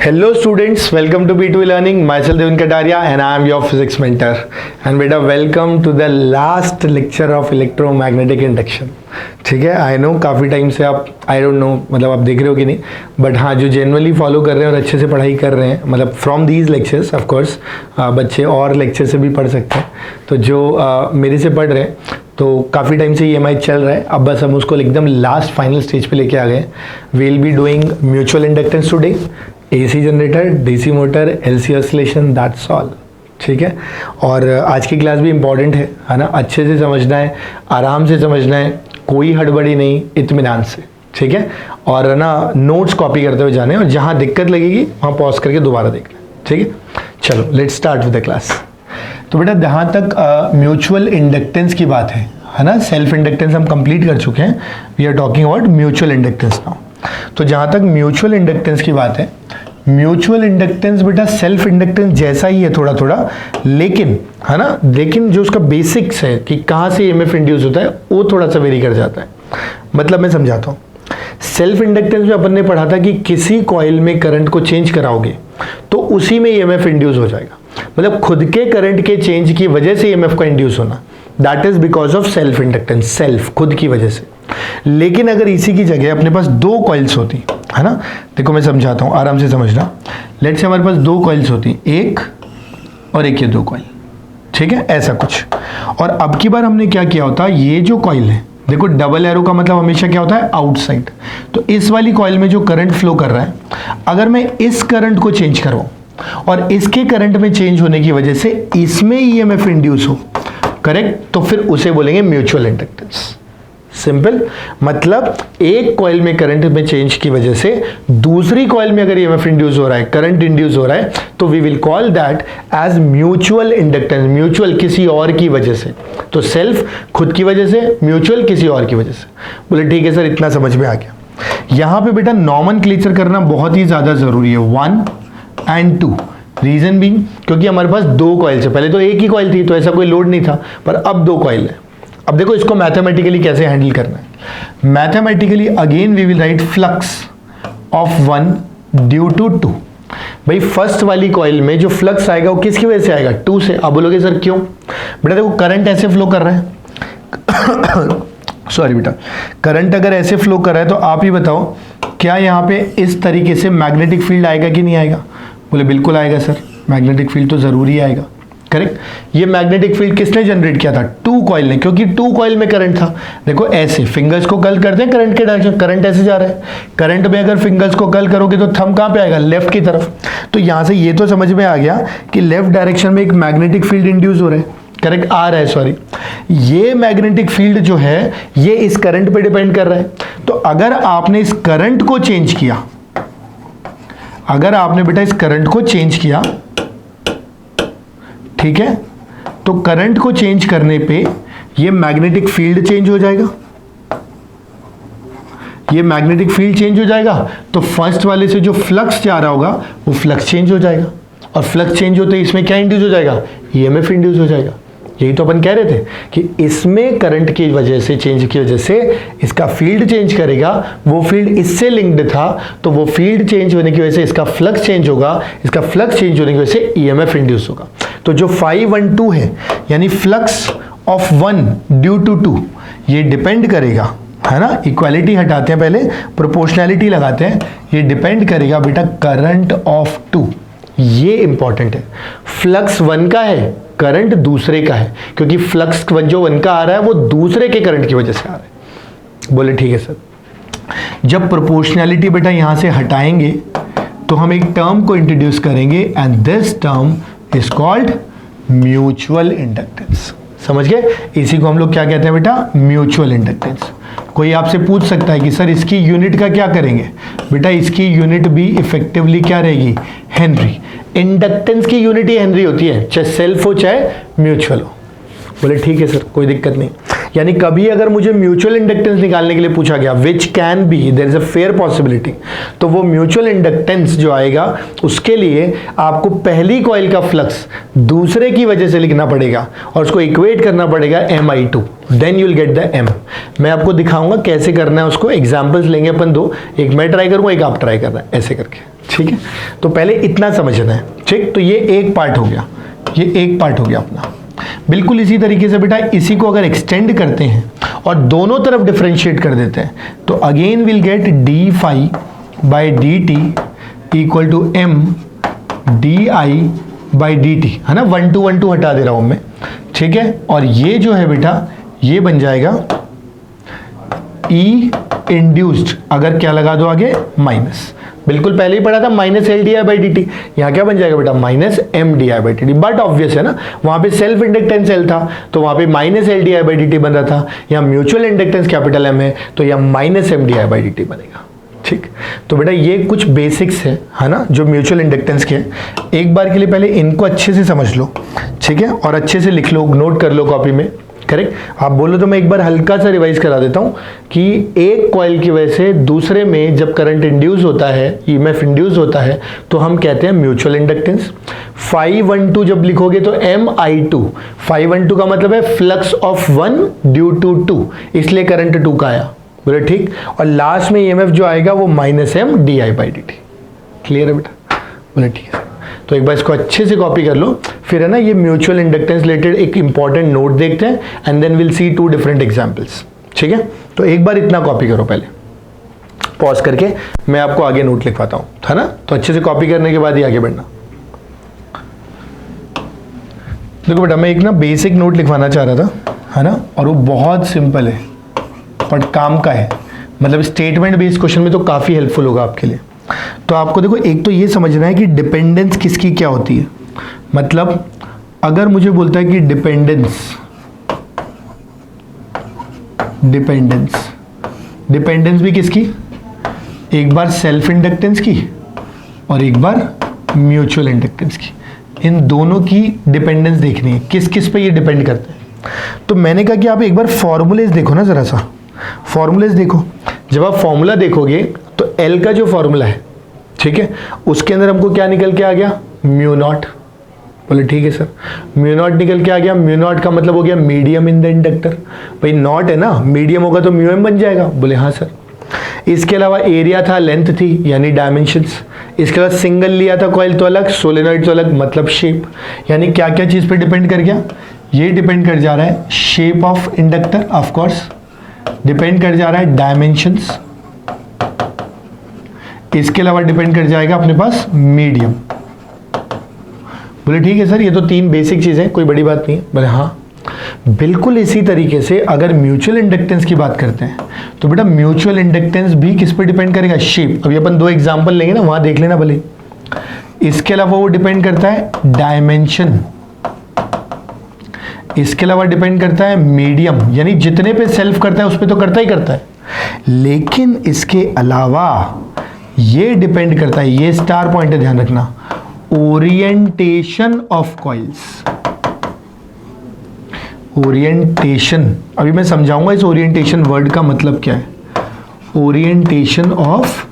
Hello students, welcome to B2 Learning. Myself Devin Kataria and I am your physics mentor. And beta welcome to the last lecture of electromagnetic induction. ठीक है, I know काफ़ी time से आप I don't know मतलब आप देख रहे हो कि नहीं, बट हाँ जो जनरली फॉलो कर रहे हैं और अच्छे से पढ़ाई कर रहे हैं, मतलब from these lectures of course बच्चे और लेक्चर से भी पढ़ सकते हैं. तो जो मेरे से पढ़ रहे हैं तो काफ़ी टाइम से EMI चल रहा है, अब बस हम उसको एकदम लास्ट फाइनल स्टेज पे लेके आ गए. We will be doing mutual inductance today, AC generator, DC motor, LC oscillation, that's all. ठीक है, और आज की क्लास भी इम्पॉर्टेंट है ना, अच्छे से समझना है, आराम से समझना है, कोई हड़बड़ी नहीं, इत्मीनान से. ठीक है, और ना नोट्स कॉपी करते हुए जाने, और जहाँ दिक्कत लगेगी वहाँ पॉज करके दोबारा देख लें. ठीक है, चलो let's start with the class. तो बेटा जहाँ तक म्यूचुअल इंडक्टेंस की बात है ना, सेल्फ इंडक्टेंस हम कंप्लीट कर चुके हैं, we are talking about mutual inductance now. तो जहाँ तक म्यूचुअल इंडक्टेंस की बात है, म्यूचुअल इंडक्टेंस बेटा सेल्फ इंडक्टेंस जैसा ही है थोड़ा थोड़ा, लेकिन है ना, लेकिन जो उसका बेसिक्स है कि कहाँ से EMF इंड्यूस होता है वो थोड़ा सा वेरी कर जाता है. मतलब मैं समझाता हूँ. सेल्फ इंडक्टेंस में अपन ने पढ़ा था कि किसी कॉइल में करंट को चेंज कराओगे तो उसी में EMF इंड्यूस हो जाएगा, मतलब खुद के करंट के चेंज की वजह से EMF का इंड्यूस होना, that is because of self inductance, self खुद की वजह से. लेकिन अगर इसी की जगह अपने पास दो कॉइल्स होती है ना, देखो मैं समझाता हूँ, आराम से समझना. लेट्स से हमारे पास दो कॉइल्स होती, एक और एक, ये दो कॉइल. ठीक है, ऐसा कुछ. और अब की बार हमने क्या किया होता, ये जो कॉइल है देखो, डबल एरो का मतलब हमेशा क्या होता है, आउटसाइड. तो इस वाली कॉइल में जो करंट फ्लो कर रहा है, अगर मैं इस करंट को चेंज करवाऊं और इसके करंट में चेंज होने की वजह से इसमें EMF इंड्यूस हो, करेक्ट, तो फिर उसे बोलेंगे म्यूचुअल इंडक्टेंस. सिंपल, मतलब एक कॉइल में करंट में चेंज की वजह से दूसरी कॉइल में अगर EMF इंड्यूस हो रहा है, करंट इंड्यूस हो रहा है, तो we will call that as mutual inductance. Mutual किसी और की वजह से, तो सेल्फ खुद की वजह से, म्यूचुअल किसी और की वजह से. बोले ठीक है सर, इतना समझ में आ गया. यहां पे बेटा नॉमेनक्लेचर करना बहुत ही ज्यादा जरूरी है, 1 and 2. रीजन भी क्योंकि हमारे पास दो कॉइल है, पहले तो एक ही कॉइल थी तो ऐसा कोई लोड नहीं था, पर अब दो कॉइल है. अब देखो इसको मैथमेटिकली कैसे हैंडल करना है. Mathematically again we will write flux of 1 due to 2. भाई फर्स्ट वाली कॉइल में जो फ्लक्स आएगा वो किसकी वजह से आएगा, 2 से. अब बोलोगे सर क्यों, बेटा देखो करंट ऐसे फ्लो कर रहा है सॉरी बेटा, करंट अगर ऐसे फ्लो कर रहा है तो आप ही बताओ क्या यहाँ पे इस तरीके से मैग्नेटिक फील्ड आएगा कि नहीं आएगा. बोले बिल्कुल आएगा सर, मैग्नेटिक फील्ड तो जरूरी आएगा. करेक्ट, ये मैग्नेटिक फील्ड किसने जनरेट किया था, 2 कॉइल ने, क्योंकि 2 कॉइल में करंट था. देखो ऐसे फिंगर्स को कर्ल करते हैं करंट के डायरेक्शन, करंट ऐसे जा रहा है, करंट में अगर फिंगर्स को कर्ल करोगे तो थंब कहां पे आएगा, लेफ्ट की तरफ. तो यहां से ये तो समझ में आ गया कि लेफ्ट डायरेक्शन में एक मैग्नेटिक फील्ड इंड्यूस हो रहा है, करेक्ट, आ रहा है सॉरी. ये मैग्नेटिक फील्ड जो है ये इस करंट पे डिपेंड कर रहा है. तो अगर आपने इस करंट को चेंज किया, अगर आपने बेटा इस करंट को चेंज किया, ठीक है, तो करंट को चेंज करने पे ये मैग्नेटिक फील्ड चेंज हो जाएगा, ये मैग्नेटिक फील्ड चेंज हो जाएगा. तो फर्स्ट वाले से जो फ्लक्स जा रहा होगा वो फ्लक्स चेंज हो जाएगा, और फ्लक्स चेंज होते ही इसमें क्या इंड्यूस हो जाएगा, EMF इंड्यूस हो जाएगा. यही तो अपन कह रहे थे कि इसमें करंट की वजह से, चेंज की वजह से इसका फील्ड चेंज करेगा, वो फील्ड इससे लिंक्ड था, तो वो फील्ड चेंज होने की वजह से इसका फ्लक्स चेंज होगा, इसका फ्लक्स चेंज होने की वजह से EMF इंड्यूस होगा. तो जो 5 and 2 है, यानी फ्लक्स ऑफ 1 ड्यू टू 2, ये डिपेंड करेगा, है ना, इक्वालिटी हटाते हैं पहले, प्रोपोर्शनैलिटी लगाते हैं, ये डिपेंड करेगा बेटा करंट ऑफ 2. ये इंपॉर्टेंट है. फ्लक्स 1 का है, करंट दूसरे का है, क्योंकि फ्लक्स जो 1 का आ रहा है वो दूसरे के करंट की वजह से आ रहा है. बोले ठीक है सर. जब प्रोपोर्शनैलिटी बेटा यहां से हटाएंगे तो हम एक टर्म को इंट्रोड्यूस करेंगे, and this term is called mutual inductance. समझ गए, इसी को हम लोग क्या कहते हैं बेटा, म्यूचुअल इंडक्टेंस. कोई आपसे पूछ सकता है कि सर इसकी यूनिट का क्या करेंगे, बेटा इसकी यूनिट भी इफेक्टिवली क्या रहेगी, हेनरी. इंडक्टेंस की यूनिट ही हेनरी होती है, चाहे सेल्फ हो चाहे म्यूचुअल हो. बोले ठीक है सर, कोई दिक्कत नहीं. यानी कभी अगर मुझे म्यूचुअल इंडक्टेंस निकालने के लिए पूछा गया, which can be, there is a fair possibility, तो वो म्यूचुअल इंडक्टेंस जो आएगा उसके लिए आपको पहली कॉइल का फ्लक्स दूसरे की वजह से लिखना पड़ेगा और उसको इक्वेट करना पड़ेगा Mi2, then you will get the M. मैं आपको दिखाऊंगा कैसे करना है उसको, एग्जाम्पल्स लेंगे अपन दो, एक मैं ट्राई करूंगा एक आप ट्राई करना है, ऐसे करके. ठीक है, तो पहले इतना समझना है। ठीक, तो ये एक पार्ट हो गया, ये एक पार्ट हो गया अपना। बिल्कुल इसी तरीके से बेटा इसी को अगर एक्सटेंड करते हैं और दोनों तरफ डिफरेंशिएट कर देते हैं तो again will get d phi by d t equal to m d i by d t, है ना। 1 2 1 2 हटा दे रहा हूं मैं, ठीक है। और ये जो है बेटा ये बन जाएगा ई इंड्यूस्ड, अगर क्या लगा दो आगे माइनस, बिल्कुल पहले ही पढ़ा था minus l d i by d t, यहाँ क्या बन जाएगा बेटा minus m d i by d t. But obvious है ना, वहाँ पे सेल्फ इंडक्टेंस एल था तो वहाँ पे minus l d i by d T बन रहा था, यहाँ म्यूचुअल इंडक्टेंस कैपिटल एम है तो यहाँ minus m d i by d t बनेगा। ठीक, तो बेटा ये कुछ बेसिक्स है ना, जो म्यूचुअल इंडक्टेंस के। एक बार के लिए पहले इनको अच्छे से समझ लो, ठीक है, और अच्छे से लिख लो, नोट कर लो कॉपी में। करेक्ट, आप बोलो तो मैं एक बार हल्का सा रिवाइज करा देता हूं कि एक कॉइल की वजह से दूसरे में जब करंट इंड्यूस होता है, ईएमएफ इंड्यूस होता है, तो हम कहते हैं म्यूचुअल इंडक्टेंस। 512 जब लिखोगे तो MI2, 512 का मतलब है फ्लक्स ऑफ 1 ड्यू टू 2, इसलिए करंट 2 का आया, बोले ठीक। और लास्ट में ईएमएफ जो आएगा वो minus m d i by d t. Clear है बेटा, बोले ठीक है। तो एक बार इसको अच्छे से कॉपी कर लो, फिर है ना ये म्यूचुअल इंडक्टेंस रिलेटेड एक इंपॉर्टेंट नोट देखते हैं and then will see 2 different examples. ठीक है, तो एक बार इतना कॉपी करो पहले, पॉज करके मैं आपको आगे नोट लिखवाता हूं, है ना। तो अच्छे से कॉपी करने के बाद ही आगे बढ़ना। देखो बेटा मैं एक ना बेसिक नोट लिखवाना चाह रहा था, है ना, और वो बहुत सिंपल है बट काम का है, मतलब स्टेटमेंट बेस्ड क्वेश्चन में तो काफी हेल्पफुल होगा आपके लिए। तो आपको देखो एक तो ये समझना है कि डिपेंडेंस किसकी क्या होती है। मतलब अगर मुझे बोलता है कि डिपेंडेंस भी किसकी, एक बार सेल्फ इंडक्टेंस की और एक बार म्यूचुअल इंडक्टेंस की, इन दोनों की डिपेंडेंस देखनी है, किस किस पे ये डिपेंड करते हैं। तो मैंने कहा कि आप एक बार फॉर्मूलेज देखो ना, जरा सा फॉर्मूलेज देखो। जब आप फॉर्मूला देखोगे तो एल का जो फॉर्मूला है, ठीक है, उसके अंदर हमको क्या निकल के आ गया, म्यू नॉट। बोले ठीक है सर, म्यू नॉट निकल के आ गया, म्यू नॉट का मतलब हो गया मीडियम इन द इंडक्टर। भाई नॉट है ना, मीडियम होगा तो म्यू एम बन जाएगा। बोले हाँ सर। इसके अलावा एरिया था, लेंथ थी, यानी डायमेंशंस। इसके बाद सिंगल लिया था कॉइल तो अलग, सोलेनॉइड तो अलग, मतलब शेप। यानी क्या क्या चीज पे डिपेंड कर गया, ये डिपेंड कर जा रहा है shape of inductor, of course depend कर जा रहा है डायमेंशंस, इसके अलावा डिपेंड कर जाएगा अपने पास मीडियम। बोले ठीक है सर, ये तो 3 बेसिक चीजें, कोई बड़ी बात नहीं है। बोले हाँ, बिल्कुल इसी तरीके से अगर म्यूचुअल इंडक्टेंस की बात करते हैं तो बेटा म्यूचुअल इंडक्टेंस भी किस पे डिपेंड करेगा, शेप। अभी अपन 2 एग्जांपल लेंगे ना, वहां देख लेना भले। इसके अलावा वो डिपेंड करता है डायमेंशन, इसके अलावा डिपेंड करता है मीडियम, यानी जितने पे सेल्फ करता है उस पे तो करता ही करता है, लेकिन इसके अलावा ये डिपेंड करता है, ये स्टार पॉइंट है ध्यान रखना, ओरिएंटेशन ऑफ कॉइल्स। ओरिएंटेशन, अभी मैं समझाऊंगा इस ओरिएंटेशन वर्ड का मतलब क्या है। Orientation of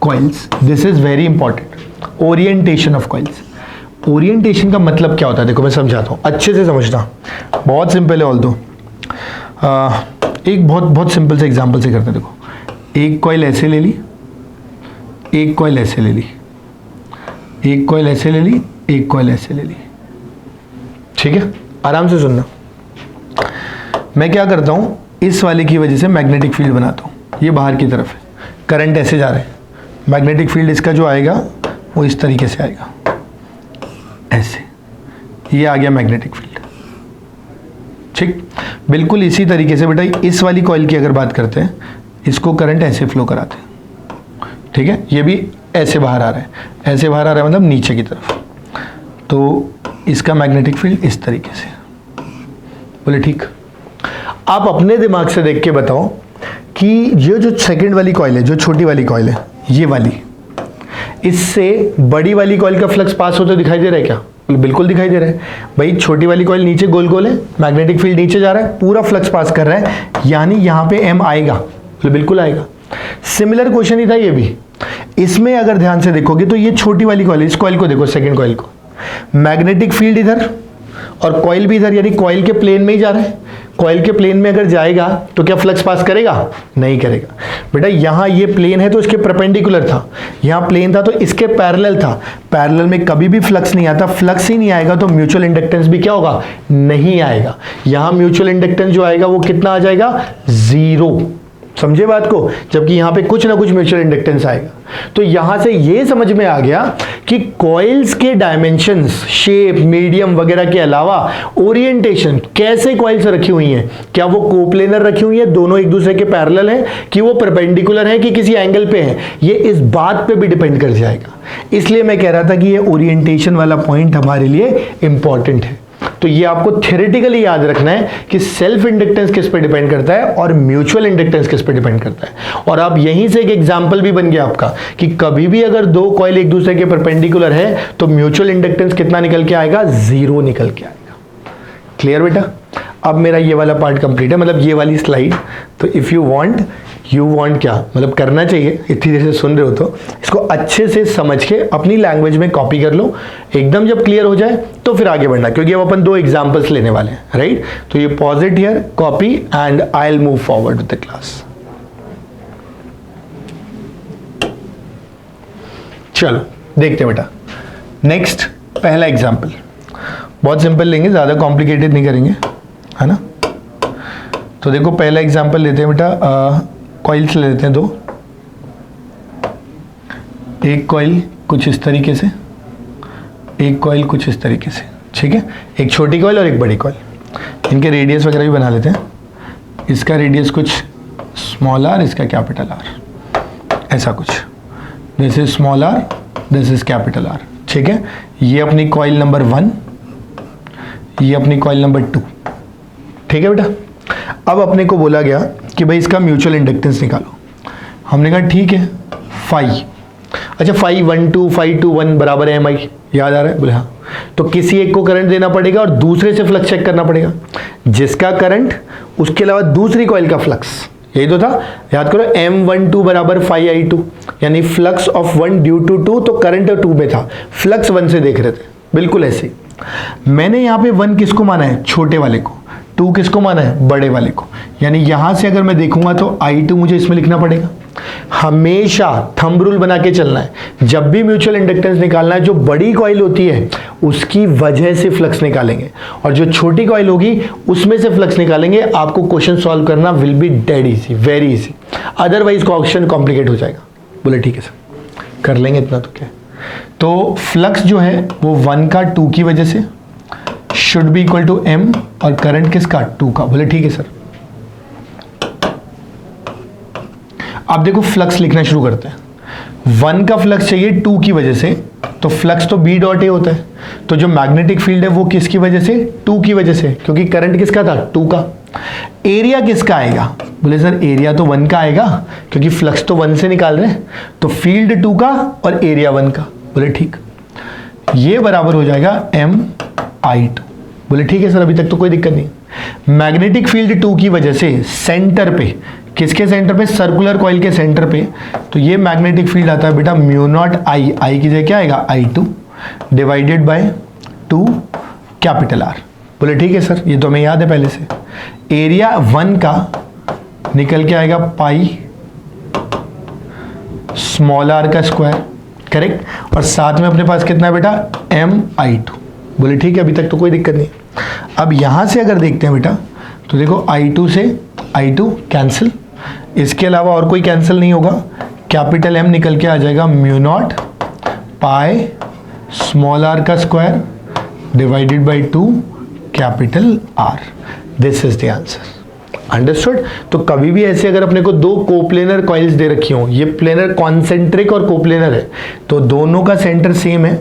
coils, this is very important. Orientation of coils, orientation का मतलब क्या होता है, देखो मैं समझाता हूं, अच्छे से समझना, बहुत सिंपल है। ऑल दो एक बहुत सिंपल से एग्जांपल से करते हैं। देखो एक कॉइल ऐसे ले ली, एक कॉइल ऐसे ले ली, एक कॉइल ऐसे ले ली, एक कॉइल ऐसे ले ली, ठीक है, आराम से सुनना। मैं क्या करता हूं, इस वाले की वजह से मैग्नेटिक फील्ड बनाता हूं, ये बाहर की तरफ है, करंट ऐसे जा रहा है, मैग्नेटिक फील्ड इसका जो आएगा वो इस तरीके से आएगा, ऐसे, ये आ गया मैग्नेटिक फील्ड। ठीक, बिल्कुल इसी तरीके से बेटा इस वाली कॉइल की अगर बात करते हैं, इसको करंट ऐसे फ्लो कराते हैं, ठीक है, ये भी ऐसे बाहर आ रहा है, ऐसे बाहर आ रहा है मतलब नीचे की तरफ, तो इसका मैग्नेटिक फील्ड इस तरीके से। बोले ठीक। आप अपने दिमाग से देख के बताओ कि ये जो सेकंड वाली कॉइल है, जो छोटी वाली कॉइल है, ये वाली, इससे बड़ी वाली कॉइल का फ्लक्स पास होते दिखाई दे रहा है क्या? बिल्कुल दिखाई दे रहा है। भाई छोटी वाली कॉइल नीचे गोल गोल है, मैग्नेटिक फील्ड नीचे जा रहा है, पूरा फ्लक्स पास कर रहा है, यानी यहां पे एम आएगा, बिल्कुल आएगा। सिमिलर क्वेश्चन ही था ये भी। इसमें अगर ध्यान से देखोगे तो ये छोटी वाली कॉइल, इस कॉइल को देखो, सेकंड कॉइल को, मैग्नेटिक फील्ड इधर, और कॉइल भी इधर, यानी कॉइल के प्लेन में ही जा रहा है। कॉइल के प्लेन में अगर जाएगा तो क्या फ्लक्स पास करेगा? नहीं करेगा। बेटा यहाँ ये प्लेन है तो इसके परपेंडिकुलर था, यहाँ प्लेन था तो इसके पैरेलल था। पैरेलल में कभी भी फ्लक्स नहीं आता, फ्लक्स ही नहीं आएगा तो म्यूचुअल इंडक्टेंस भी क्या होगा? नहीं आएगा। यहाँ म्यूचुअल इंडक्टेंस जो आएगा वो कितना आ जाएगा? 0। समझे बात को? जबकि यहां पे कुछ ना कुछ म्यूचुअल इंडक्टेंस आएगा। तो यहां से ये समझ में आ गया कि कॉइल्स के डायमेंशंस, शेप, मीडियम वगैरह के अलावा ओरिएंटेशन, कैसे कॉइल्स रखी हुई हैं, क्या वो कोप्लेनर रखी हुई हैं, दोनों एक दूसरे के पैरेलल हैं, कि वो परपेंडिकुलर हैं, कि किसी एंगल पे हैं, ये इस बात पे भी डिपेंड कर जाएगा। इसलिए मैं कह रहा था कि ये ओरिएंटेशन वाला पॉइंट हमारे लिए इंपॉर्टेंट है। तो ये आपको थ्योरेटिकली याद रखना है कि सेल्फ इंडक्टेंस किस पे डिपेंड करता है और म्यूचुअल इंडक्टेंस किस पे डिपेंड करता है। और अब यहीं से एक एग्जांपल भी बन गया आपका कि कभी भी अगर दो कॉइल एक दूसरे के परपेंडिकुलर है तो म्यूचुअल इंडक्टेंस कितना निकल के आएगा? 0 निकल के आएगा। क्लियर बेटा? अब मेरा ये वाला पार्ट कंप्लीट है, मतलब ये वाली स्लाइड। तो इफ यू वांट क्या मतलब करना चाहिए, इतनी देर से सुन रहे हो तो इसको अच्छे से समझ के अपनी लैंग्वेज में कॉपी कर लो। एकदम जब क्लियर हो जाए तो फिर आगे बढ़ना, क्योंकि अब अपन 2 एग्जांपल्स लेने वाले हैं, राइट? तो ये pause it here, copy, and I will move forward with the class. चलो देखते हैं बेटा। नेक्स्ट पहला एग्जाम्पल बहुत सिंपल लेंगे, ज्यादा कॉम्प्लिकेटेड नहीं करेंगे, है ना? तो देखो पहला एग्जाम्पल लेते हैं बेटा, कॉइल्स ले लेते हैं 2। एक कॉइल कुछ इस तरीके से, एक कॉइल कुछ इस तरीके से, ठीक है? एक छोटी कॉइल और एक बड़ी कॉइल। इनके रेडियस वगैरह भी बना लेते हैं। इसका रेडियस कुछ स्मॉल r, इसका कैपिटल R, ऐसा कुछ। This is small r, this is capital R, ठीक है? ये अपनी कॉइल नंबर 1, ये अपनी कॉइल नंबर 2, ठीक है बेटा? अब अपने को बोला गया कि भाई इसका म्यूचुअल इंडक्टेंस निकालो। हमने कहा ठीक है, फाई। अच्छा, फाई 1 2 फाई 2 1 बराबर है mi, याद आ रहा है? बोले हाँ। तो किसी एक को करंट देना पड़ेगा और दूसरे से फ्लक्स चेक करना पड़ेगा। जिसका करंट, उसके अलावा दूसरी कॉइल का फ्लक्स, यही तो था। याद करो, M12 बराबर फाई I2, यानी फ्लक्स ऑफ 1 ड्यू टू 2, तो करंट 2 में था, फ्लक्स 1 से देख रहे थे, बिल्कुल ऐसे। मैंने यहाँ पे 1 किसको माना है? छोटे वाले को। 2 किसको माना है? बड़े वाले को। यानी यहां से अगर मैं देखूंगा तो I2 मुझे इसमें लिखना पड़ेगा। हमेशा थंब रूल बना के चलना है। जब भी म्यूचुअल इंडक्टेंस निकालना है, जो बड़ी कॉइल होती है उसकी वजह से फ्लक्स निकालेंगे, और जो छोटी कॉइल होगी उसमें से फ्लक्स निकालेंगे। आपको क्वेश्चन सॉल्व करना will be dead easy, very easy. Otherwise question complicate हो जाएगा। बोले ठीक है सर, कर लेंगे, इतना तो क्या है। तो फ्लक्स जो है वो 1 का 2 की वजह से should be equal to m, और करंट किसका? 2 का। बोले ठीक है सर। अब देखो फ्लक्स लिखना शुरू करते हैं। 1 का फ्लक्स चाहिए 2 की वजह से, तो फ्लक्स तो b डॉट ए होता है। तो जो मैग्नेटिक फील्ड है वो किसकी वजह से? 2 की वजह से, क्योंकि करंट किसका था? 2 का। एरिया किसका आएगा? बोले सर एरिया तो 1 का आएगा, क्योंकि फ्लक्स तो 1 से निकाल रहे हैं, तो फील्ड 2 का और एरिया 1 का। बोले ठीक, ये बराबर हो जाएगा MI2। बोले ठीक है सर, अभी तक तो कोई दिक्कत नहीं। मैग्नेटिक फील्ड 2 की वजह से सेंटर पे, किसके सेंटर पे? सर्कुलर कॉइल के सेंटर पे, तो ये मैग्नेटिक फील्ड आता है बेटा म्यू नॉट I की जगह क्या आएगा? I2 divided by 2 capital R। बोले ठीक है सर, ये तो हमें याद है पहले से। एरिया 1 का निकल के आएगा पाई स्मॉल r का स्क्वायर, करेक्ट? और साथ में अपने पास कितना है बेटा? MI2। बोले ठीक है, अभी तक तो कोई दिक्कत नहीं। अब यहां से अगर देखते हैं बेटा, तो देखो I2 से I2 कैंसिल, इसके अलावा और कोई कैंसिल नहीं होगा। कैपिटल M निकल के आ जाएगा mu naught pi small r का square divided by 2 capital R। This is the answer. Understood? तो कभी भी ऐसे अगर अपने को 2 कोप्लेनर कॉइल्स दे रखी हो, ये प्लेनर कॉन्सेंट्रिक और कोप्लेनर है, तो दोनों का सेंटर सेम है,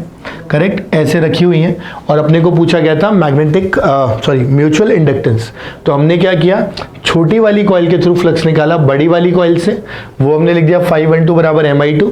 करेक्ट? ऐसे रखी हुई हैं, और अपने को पूछा गया था मैग्नेटिक म्यूचुअल इंडक्टेंस। तो हमने क्या किया? छोटी वाली कॉइल के थ्रू फ्लक्स निकाला बड़ी वाली कॉइल से, वो हमने लिख दिया φ12 बराबर MI2।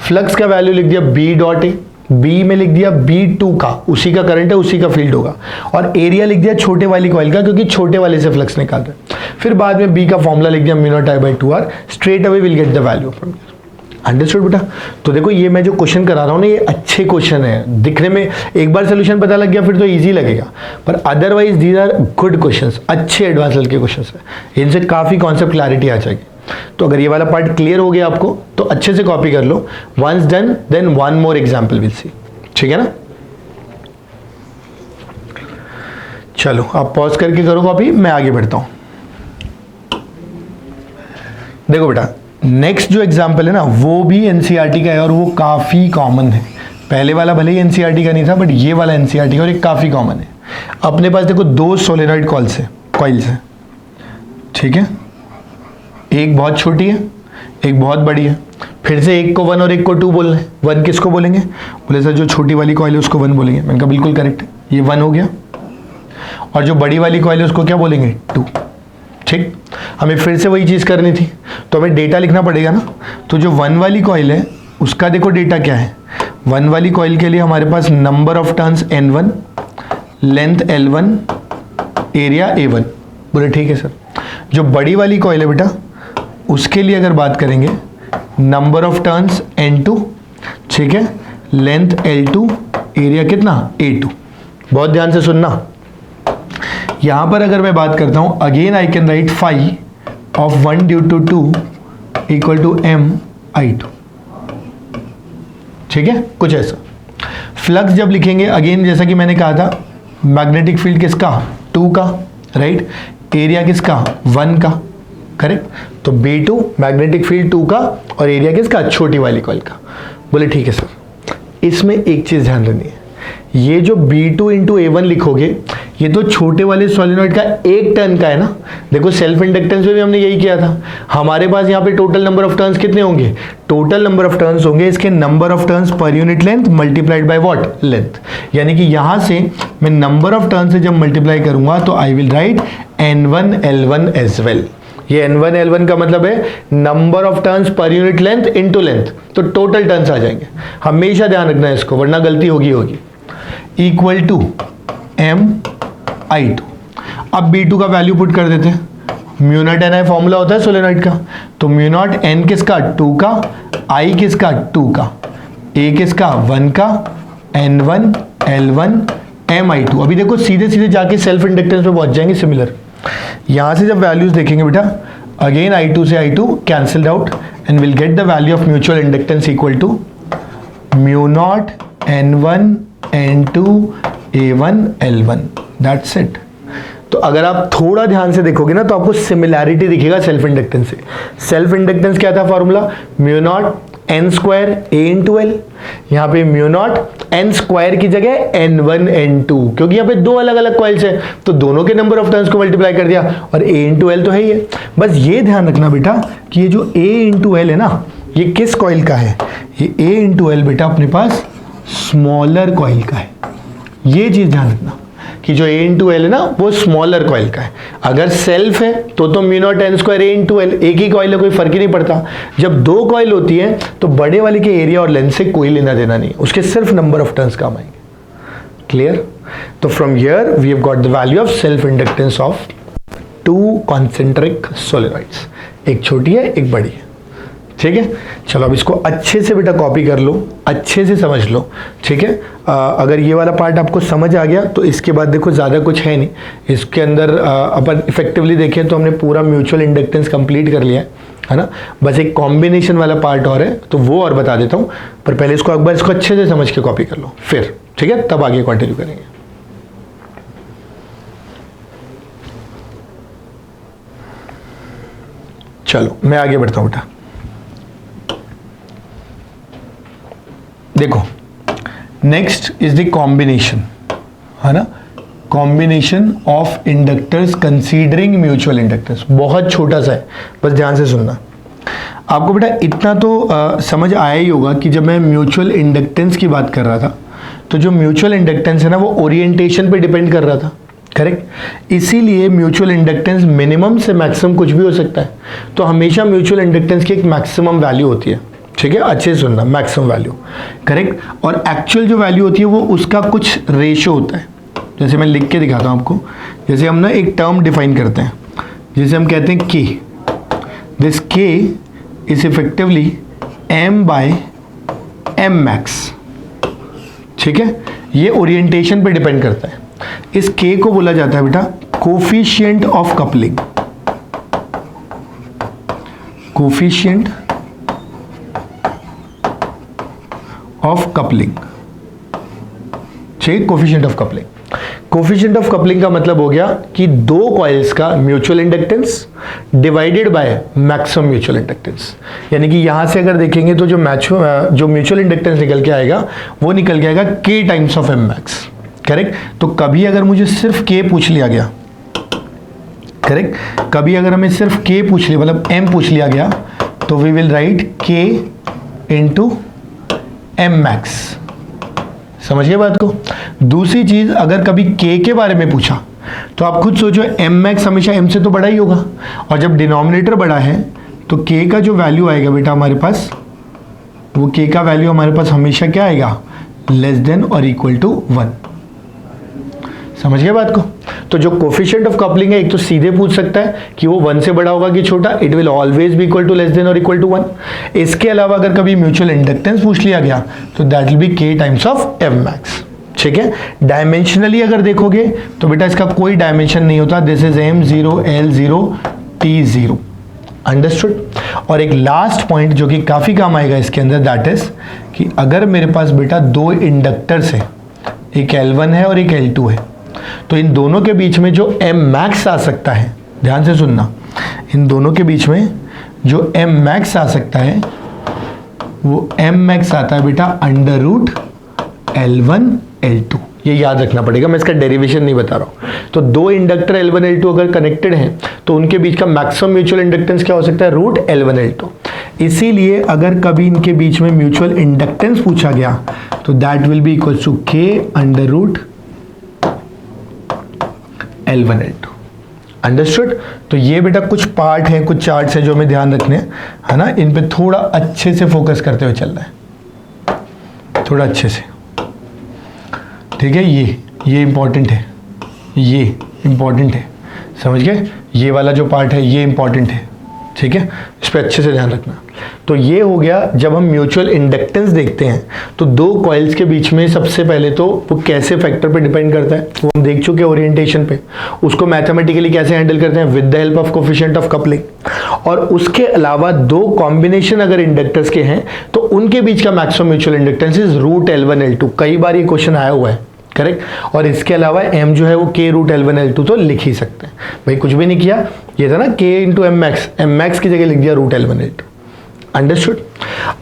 फ्लक्स का वैल्यू लिख दिया B डॉट ए, बी में लिख दिया B2 का, उसी का करंट है, उसी का फील्ड होगा, और एरिया लिख दिया छोटे वाली कॉइल का, क्योंकि छोटे वाले से फ्लक्स निकाल रहे हैं। फिर बाद में B का फॉर्मूला लिख दिया mu naught I by 2R। Straight away will get the value from here. Understood बेटा। तो देखो ये मैं जो क्वेश्चन करा रहा हूँ ना, ये अच्छे क्वेश्चन है, दिखने में एक बार सोल्यूशन पता लग गया फिर तो इजी लगेगा, पर otherwise these are good questions, अच्छे एडवांस लेवल के क्वेश्चंस हैं, इनसे काफ़ी कॉन्सेप्ट क्लैरिटी आ जाएगी। तो अगर ये वाला पार्ट क्लियर हो गया आपको तो अच्छे से कॉपी कर लो। Once done then one more example will see, ठीक है ना। चलो आप पॉज करके करो कॉपी, मैं आगे बढ़ता हूं। देखो बेटा नेक्स्ट जो एग्जाम्पल है ना वो भी एनसीईआरटी का है और वो काफ़ी कॉमन है। पहले वाला भले ही एनसीईआरटी का नहीं था बट ये वाला एनसीईआरटी का और ये काफ़ी कॉमन है। अपने पास देखो दो सोलेनॉइड कॉइल्स है, ठीक है, एक बहुत छोटी है एक बहुत बड़ी है। फिर से एक को 1 और एक को 2 बोलना है। 1 किसको बोलेंगे? बोले सर जो छोटी वाली कॉइल है उसको 1 बोलेंगे। मैंने कहा बिल्कुल करेक्ट है, ये 1 हो गया। और जो बड़ी वाली कॉइल है उसको क्या बोलेंगे? 2। ठीक, हमें फिर से वही चीज़ करनी थी तो हमें डेटा लिखना पड़ेगा ना। तो जो 1 वाली कॉइल है उसका देखो डेटा क्या है। 1 वाली कॉइल के लिए हमारे पास number of turns N1, length L1, area A1। बोले ठीक है सर। जो बड़ी वाली कॉइल है बेटा उसके लिए अगर बात करेंगे नंबर ऑफ टर्न्स N2, ठीक है, लेंथ L2, एरिया कितना? A2। बहुत ध्यान से सुनना। यहां पर अगर मैं बात करता हूं again I can write phi of 1 due to 2 equal to MI2, ठीक है, कुछ ऐसा। फ्लक्स जब लिखेंगे अगेन जैसा कि मैंने कहा था मैग्नेटिक फील्ड किसका? 2 का, राइट, एरिया किसका? 1 का, करेक्ट। तो B2 मैग्नेटिक फील्ड 2 का और एरिया किसका? छोटी वाली कॉइल का। बोले ठीक है सर। इसमें एक चीज ध्यान रखनी है, ये जो B2 इंटू A1 लिखोगे ये तो छोटे वाले सोलेनॉइड का 1 टर्न का है ना। देखो सेल्फ इंडक्टेंस में भी हमने यही किया था। हमारे पास यहाँ पे टोटल नंबर ऑफ टर्न्स कितने होंगे? टोटल नंबर ऑफ टर्न्स होंगे इसके number of turns per unit length multiplied by what? Length. यानी कि यहां से मैं नंबर ऑफ टर्न से जब मल्टीप्लाई करूंगा तो I will write N1 L1 as well. ये N1 L1 का मतलब है number of turns per unit length into length, तो टोटल टर्न्स आ जाएंगे। हमेशा ध्यान रखना है इसको वरना गलती होगी। Equal to MI2। अब B2 का वैल्यू पुट कर देते हैं। म्यू नॉट NI फॉर्मूला होता है सोलेनॉइड का, तो म्यू नॉट N किसका? 2 का, I किसका? 2 का, A किसका? 1 का, N1 L1 MI2। अभी देखो सीधे सीधे जाके सेल्फ इंडक्टेंस पे पहुंच जाएंगे सिमिलर। यहां से जब वैल्यूज देखेंगे बेटा अगेन I2 से I2 cancelled out and will get the value of mutual inductance equal to mu naught N1 N2 A1 L1, that's it. तो अगर आप थोड़ा ध्यान से देखोगे ना तो आपको सिमिलैरिटी दिखेगा सेल्फ इंडक्टेंस से। सेल्फ इंडक्टेंस क्या था formula? Mu naught N square A into L। यहाँ पे म्यू नॉट N स्क्वायर की जगह N1 N2, क्योंकि यहाँ पे 2 अलग अलग कॉइल्स है तो दोनों के नंबर ऑफ टर्न्स को मल्टीप्लाई कर दिया और A इंटू L तो है ही है। बस ये ध्यान रखना बेटा कि ये जो A इंटू L है ना ये किस कॉइल का है? ये A इंटू L बेटा अपने पास स्मॉलर कॉइल का है। ये चीज ध्यान रखना कि जो A इंटू L है ना वो स्मॉलर कॉइल का है। अगर सेल्फ है तो mu naught N square A into L, एक ही कॉइल है कोई फर्क ही नहीं पड़ता। जब 2 कॉइल होती है तो बड़े वाले के एरिया और लेंथ से कोई लेना देना नहीं, उसके सिर्फ नंबर ऑफ टर्न्स काम आएंगे। क्लियर? तो from here we have got the value of self inductance of 2 concentric solenoids, एक छोटी है एक बड़ी है। ठीक है, चलो अब इसको अच्छे से बेटा कॉपी कर लो, अच्छे से समझ लो। ठीक है, अगर ये वाला पार्ट आपको समझ आ गया तो इसके बाद देखो ज़्यादा कुछ है नहीं इसके अंदर। अपन इफेक्टिवली देखें तो हमने पूरा म्यूचुअल इंडक्टेंस कंप्लीट कर लिया है ना। बस एक कॉम्बिनेशन वाला पार्ट और है तो वो और बता देता हूँ, पर पहले इसको एक बार इसको अच्छे से समझ के कॉपी कर लो फिर, ठीक है, तब आगे कंटिन्यू करेंगे। चलो मैं आगे बढ़ता हूँ बेटा। देखो नेक्स्ट इज द कॉम्बिनेशन, है ना, combination of inductors considering mutual inductance. बहुत छोटा सा है, बस ध्यान से सुनना। आपको बेटा इतना तो समझ आया ही होगा कि जब मैं म्यूचुअल इंडक्टेंस की बात कर रहा था तो जो म्यूचुअल इंडक्टेंस है ना वो ओरिएंटेशन पे डिपेंड कर रहा था, करेक्ट। इसीलिए म्यूचुअल इंडक्टेंस मिनिमम से मैक्सिमम कुछ भी हो सकता है। तो हमेशा म्यूचुअल इंडक्टेंस की एक मैक्सिमम वैल्यू होती है, ठीक है, अच्छे से सुनना, मैक्सिमम वैल्यू, करेक्ट। और एक्चुअल जो वैल्यू होती है वो उसका कुछ रेशो होता है। जैसे मैं लिख के दिखाता हूँ आपको। जैसे हम ना एक टर्म डिफाइन करते हैं, जैसे हम कहते हैं K, this K is effectively m by m max. ठीक है, ये ओरिएंटेशन पे डिपेंड करता है। इस k को बोला जाता है बेटा coefficient of coupling. Coefficient of coupling, ठीक, coefficient of coupling. Coefficient of coupling का मतलब हो गया कि दो कॉइल्स का mutual inductance divided by maximum mutual inductance. यानी कि यहां से अगर देखेंगे तो जो म्यूचुअल इंडक्टेंस निकल के आएगा वो निकल के आएगा k times of m max. Correct. तो कभी अगर मुझे सिर्फ k पूछ लिया गया, करेक्ट, कभी अगर हमें सिर्फ k पूछ लिया मतलब m पूछ लिया गया तो we will write k into m max. समझ गए बात को। दूसरी चीज, अगर कभी k के बारे में पूछा तो आप खुद सोचो एम मैक्स हमेशा m से तो बड़ा ही होगा, और जब डिनोमिनेटर बड़ा है तो k का जो वैल्यू आएगा बेटा हमारे पास, वो k का वैल्यू हमारे पास हमेशा क्या आएगा, लेस देन और इक्वल टू 1। समझ गए बात को। तो जो कोफिशिएंट ऑफ कपलिंग है, एक तो सीधे पूछ सकता है कि वो 1 से बड़ा होगा कि छोटा, it will always be equal to less than और इक्वल टू 1। इसके अलावा अगर कभी म्यूचुअल इंडक्टेंस पूछ लिया गया तो that will be k times of m max. ठीक है। डायमेंशनली अगर देखोगे तो बेटा इसका कोई डायमेंशन नहीं होता, this is m0 l0 t0। Understood. और एक लास्ट पॉइंट जो कि काफी काम आएगा इसके अंदर, दैट इज कि अगर मेरे पास बेटा दो इंडक्टर्स है, एक L1 है और एक L2 है, तो इन दोनों के बीच में जो m मैक्स आ सकता है, ध्यान से सुनना, इन दोनों के बीच में जो m मैक्स आ सकता है वो m मैक्स आता है बेटा अंडर रूट L1 L2। ये याद रखना पड़ेगा, मैं इसका डेरिवेशन नहीं बता रहा हूं। तो दो इंडक्टर L1 L2 अगर कनेक्टेड हैं तो उनके बीच का मैक्सिमम म्यूचुअल इंडक्टेंस क्या हो सकता है, रूट L1 L2। इसीलिए अगर कभी इनके बीच में म्यूचुअल इंडक्टेंस पूछा गया तो that will be equal to k under root L1 L2। Understood. तो ये बेटा कुछ पार्ट हैं, कुछ चार्ट्स हैं जो हमें ध्यान रखने हैं, है ना। इन पे थोड़ा अच्छे से फोकस करते हुए चलना है, थोड़ा अच्छे से। ठीक है, ये इंपॉर्टेंट है, ये इंपॉर्टेंट है, समझ गए। ये वाला जो पार्ट है ये इंपॉर्टेंट है, ठीक है, इस पर अच्छे से ध्यान रखना। तो ये हो गया, जब हम म्यूचुअल इंडक्टेंस देखते हैं तो दो कॉइल्स के बीच में सबसे पहले तो वो कैसे फैक्टर पे डिपेंड करता है वो हम देख चुके हैं ओरिएंटेशन पे, उसको मैथमेटिकली कैसे हैंडल करते हैं with the help of coefficient of coupling. और उसके अलावा दो कॉम्बिनेशन अगर इंडक्टर्स के हैं तो उनके बीच का maximum mutual inductance is root L1 L2। कई बार ये क्वेश्चन आया हुआ है, करेक्ट। और इसके अलावा m जो है वो k रूट L1 L2 तो लिख ही सकते हैं। भाई कुछ भी नहीं किया, ये था ना k इंटू एम मैक्स की जगह लिख दिया रूट L1 L2। अंडरस्टूड।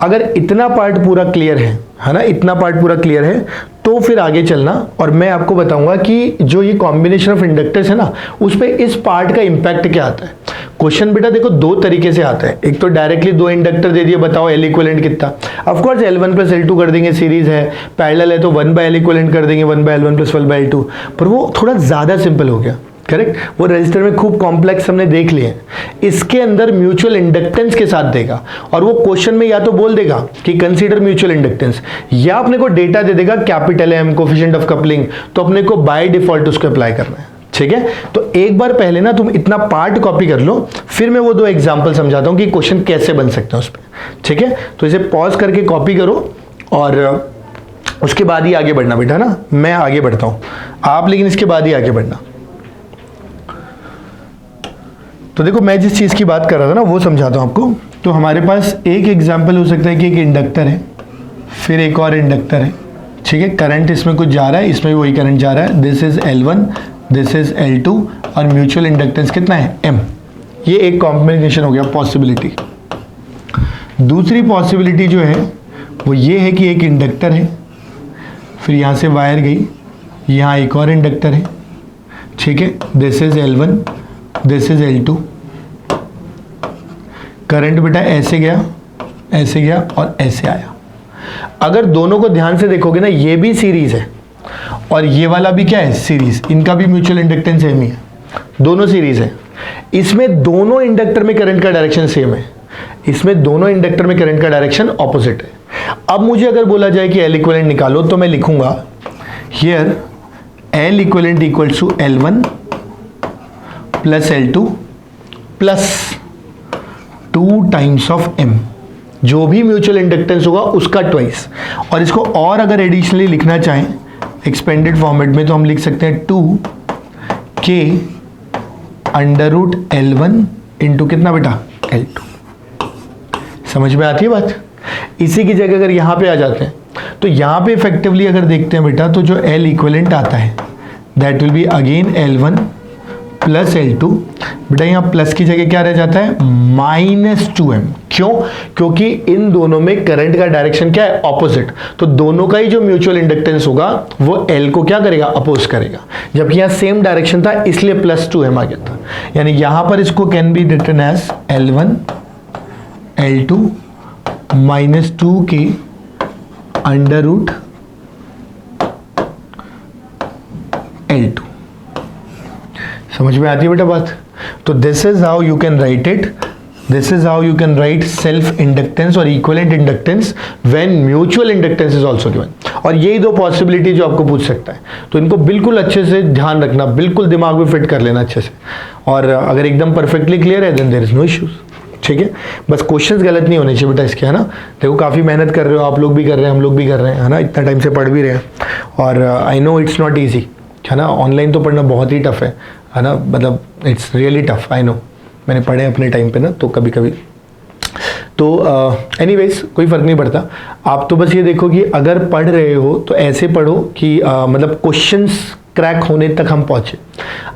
अगर इतना पार्ट पूरा क्लियर है ना, इतना पार्ट पूरा क्लियर है तो फिर आगे चलना और मैं आपको बताऊंगा कि जो ये कॉम्बिनेशन ऑफ इंडक्टर्स है ना, उस पे इस पार्ट का इंपैक्ट क्या आता है। क्वेश्चन बेटा देखो दो तरीके से आता है, एक तो डायरेक्टली दो इंडक्टर दे दिए, बताओ L इक्विवेलेंट कितना। Of course L1 plus L2 कर देंगे, सीरीज है, पैरेलल है तो 1 बाय L इक्विवेलेंट कर देंगे, 1 bye L1 plus 1 bye L2, पर वो थोड़ा ज्यादा सिंपल हो गया, करेक्ट। वो रजिस्टर में खूब कॉम्प्लेक्स हमने देख लिए। इसके अंदर म्यूचुअल इंडक्टेंस के साथ देगा और वो क्वेश्चन में या तो बोल देगा कि कंसीडर म्यूचुअल इंडक्टेंस, या अपने को डेटा दे देगा capital M coefficient of coupling, तो अपने को बाय डिफॉल्ट उसको अप्लाई करना है। ठीक है, तो एक बार पहले ना तुम इतना पार्ट कॉपी कर लो, फिर मैं वो दो एग्जांपल समझाता हूं कि क्वेश्चन कैसे बन सकते हैं उस पर। ठीक है, तो इसे पॉज करके कॉपी करो और उसके बाद ही आगे बढ़ना बेटा ना। मैं आगे बढ़ता हूं, आप लेकिन इसके बाद ही आगे बढ़ना। तो देखो मैं जिस चीज़ की बात कर रहा था ना वो समझाता हूँ आपको। तो हमारे पास एक एग्जाम्पल हो सकता है कि एक इंडक्टर है, फिर एक और इंडक्टर है, ठीक है। करंट इसमें कुछ जा रहा है, इसमें भी वही करंट जा रहा है। This is L1, this is L2 और म्यूचुअल इंडक्टेंस कितना है M। ये एक कॉम्बिनेशन हो गया पॉसिबिलिटी। दूसरी पॉसिबिलिटी जो है वो ये है कि एक इंडक्टर है, फिर यहाँ से वायर गई, यहाँ एक और इंडक्टर है, ठीक है। This is L1, this is L2। Current बेटा ऐसे गया और ऐसे आया। अगर दोनों को ध्यान से देखोगे ना, ये भी सीरीज है और ये वाला भी क्या है, सीरीज। इनका भी म्यूचुअल इंडक्टेंस सेम ही है, दोनों सीरीज है। इसमें दोनों इंडक्टर में करंट का डायरेक्शन सेम है, इसमें दोनों इंडक्टर में करंट का डायरेक्शन ऑपोजिट है। अब मुझे अगर बोला जाए कि L इक्विवेलेंट निकालो तो मैं लिखूंगा here L equivalent equals to L1 plus L2 plus 2 times of M। जो भी म्यूचुअल इंडक्टेंस होगा उसका ट्वाइस। और इसको और अगर एडिशनली लिखना चाहें एक्सपेंडेड फॉर्मेट में तो हम लिख सकते हैं 2k √ L1 इंटू कितना बेटा L2। समझ में आती है बात? इसी की जगह अगर यहां पे आ जाते हैं तो यहां पे इफेक्टिवली अगर देखते हैं बेटा तो जो L इक्विवेलेंट आता है that will be again L1 plus L2। बेटा यहाँ प्लस की जगह क्या रह जाता है -2m। क्यों? क्योंकि इन दोनों में करंट का डायरेक्शन क्या है ऑपोजिट, तो दोनों का ही जो म्यूचुअल इंडक्टेंस होगा वो L को क्या करेगा अपोज करेगा, जबकि यहाँ सेम डायरेक्शन था इसलिए +2m आ गया था। यानी यहां पर इसको can be written as L1 L2 -2k √ L2। समझ में आती है बेटा बात? तो this is how you can write it, this is how you can write self inductance और equivalent inductance when mutual inductance is also given. और यही दो पॉसिबिलिटी जो आपको पूछ सकता है, तो इनको बिल्कुल अच्छे से ध्यान रखना, बिल्कुल दिमाग में फिट कर लेना अच्छे से। और अगर एकदम परफेक्टली क्लियर है then there is no issues. ठीक है, बस क्वेश्चंस गलत नहीं होने चाहिए बेटा इसके, है ना। देखो काफ़ी मेहनत कर रहे हो आप लोग भी कर रहे हैं, हम लोग भी कर रहे हैं, है ना, इतना टाइम से पढ़ भी रहे हैं। और I know it's not easy, है ना, ऑनलाइन तो पढ़ना बहुत ही टफ है ना, मतलब it's really tough, I know, मैंने पढ़े अपने टाइम पे ना, तो कभी कभी तो एनीवेज कोई फ़र्क नहीं पड़ता। आप तो बस ये देखो कि अगर पढ़ रहे हो तो ऐसे पढ़ो कि मतलब क्वेश्चंस क्रैक होने तक हम पहुँचे।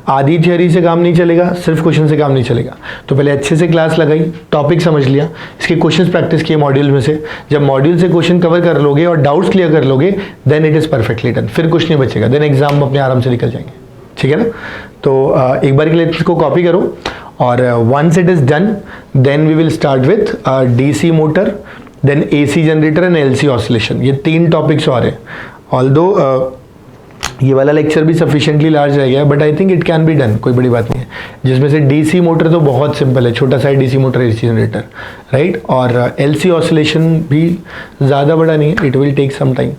आधी थियोरी से काम नहीं चलेगा, सिर्फ क्वेश्चन से काम नहीं चलेगा। तो पहले अच्छे से क्लास लगाई, टॉपिक समझ लिया, इसके क्वेश्चंस प्रैक्टिस किए मॉड्यूल में से। जब मॉड्यूल से क्वेश्चन कवर कर लोगे और डाउट्स क्लियर कर लोगे then it is perfectly done, फिर कुछ नहीं बचेगा, देन एग्जाम अपने आराम से निकल जाएंगे। ठीक है ना। तो एक बार के लिए इसको कॉपी करो और once it is done then we will start with DC motor, then AC generator and LC oscillation. ये 3 टॉपिक्स और हैं। ऑल्दो ये वाला लेक्चर भी सफिशिएंटली लार्ज रह गया है but I think it can be done, कोई बड़ी बात नहीं है। जिसमें से DC मोटर तो बहुत सिंपल है, छोटा सा DC motor AC generator, right. और LC ऑसिलेशन भी ज़्यादा बड़ा नहीं है, it will take some time.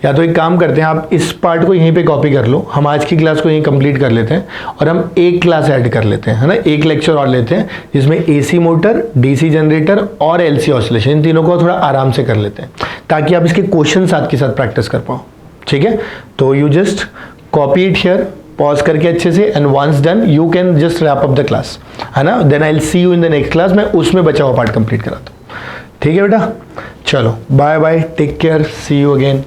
या तो एक काम करते हैं, आप इस पार्ट को यहीं पे कॉपी कर लो, हम आज की क्लास को यहीं कंप्लीट कर लेते हैं और हम एक क्लास ऐड कर लेते हैं, है ना, एक लेक्चर और लेते हैं जिसमें AC मोटर, DC जनरेटर और LC ऑसिलेशन, इन तीनों को थोड़ा आराम से कर लेते हैं ताकि आप इसके क्वेश्चन साथ के साथ प्रैक्टिस कर पाओ। ठीक है, तो you just copy it here, pause करके अच्छे से, and once done you can just wrap up the class, है ना। Then I will see you in the next class, मैं उसमें बचा हुआ पार्ट कंप्लीट कराता हूँ। ठीक है बेटा, चलो bye bye, take care, see you again.